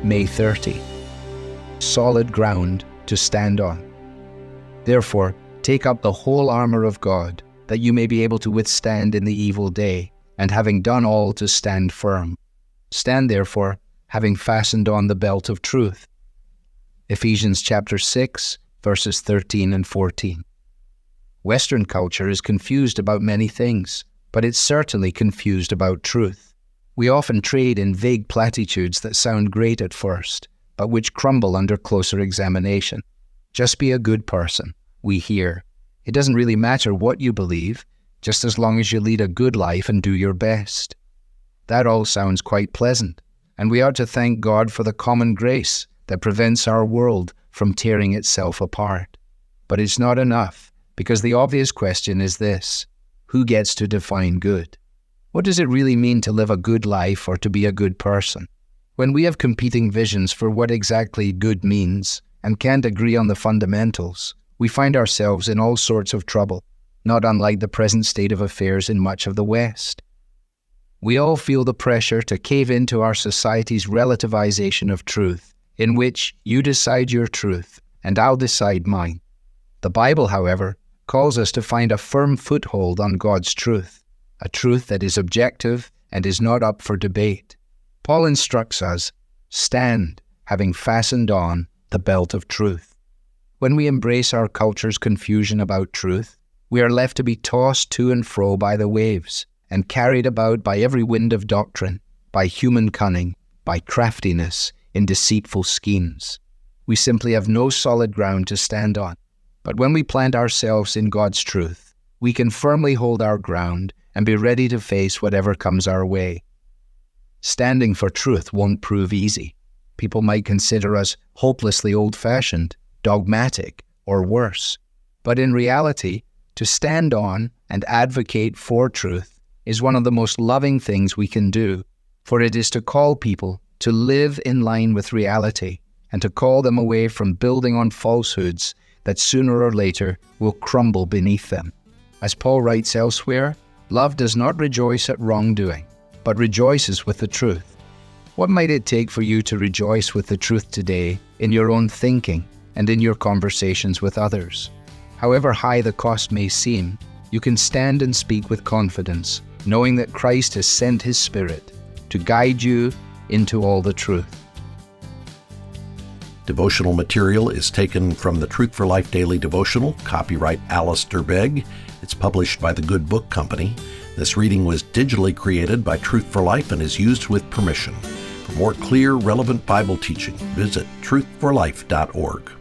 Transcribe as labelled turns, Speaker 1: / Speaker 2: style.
Speaker 1: May 30. Solid ground to stand on. Therefore, take up the whole armor of God, that you may be able to withstand in the evil day, and having done all, to stand firm. Stand therefore, having fastened on the belt of truth. Ephesians chapter 6, verses 13 and 14. Western culture is confused about many things, but it's certainly confused about truth. We often trade in vague platitudes that sound great at first, but which crumble under closer examination. Just be a good person, we hear. It doesn't really matter what you believe, just as long as you lead a good life and do your best. That all sounds quite pleasant, and we ought to thank God for the common grace that prevents our world from tearing itself apart. But it's not enough, because the obvious question is this: who gets to define good? What does it really mean to live a good life or to be a good person? When we have competing visions for what exactly good means and can't agree on the fundamentals, we find ourselves in all sorts of trouble, not unlike the present state of affairs in much of the West. We all feel the pressure to cave into our society's relativization of truth, in which you decide your truth and I'll decide mine. The Bible, however, calls us to find a firm foothold on God's truth, a truth that is objective and is not up for debate. Paul instructs us, stand, having fastened on the belt of truth. When we embrace our culture's confusion about truth, we are left to be tossed to and fro by the waves and carried about by every wind of doctrine, by human cunning, by craftiness in deceitful schemes. We simply have no solid ground to stand on. But when we plant ourselves in God's truth, we can firmly hold our ground and be ready to face whatever comes our way. Standing for truth won't prove easy. People might consider us hopelessly old-fashioned, dogmatic, or worse. But in reality, to stand on and advocate for truth is one of the most loving things we can do, for it is to call people to live in line with reality and to call them away from building on falsehoods that sooner or later will crumble beneath them. As Paul writes elsewhere, love does not rejoice at wrongdoing, but rejoices with the truth. What might it take for you to rejoice with the truth today in your own thinking and in your conversations with others? However high the cost may seem, you can stand and speak with confidence, knowing that Christ has sent His Spirit to guide you into all the truth.
Speaker 2: Devotional material is taken from the Truth for Life Daily Devotional, copyright Alistair Begg. It's published by the Good Book Company. This reading was digitally created by Truth for Life and is used with permission. For more clear, relevant Bible teaching, visit truthforlife.org.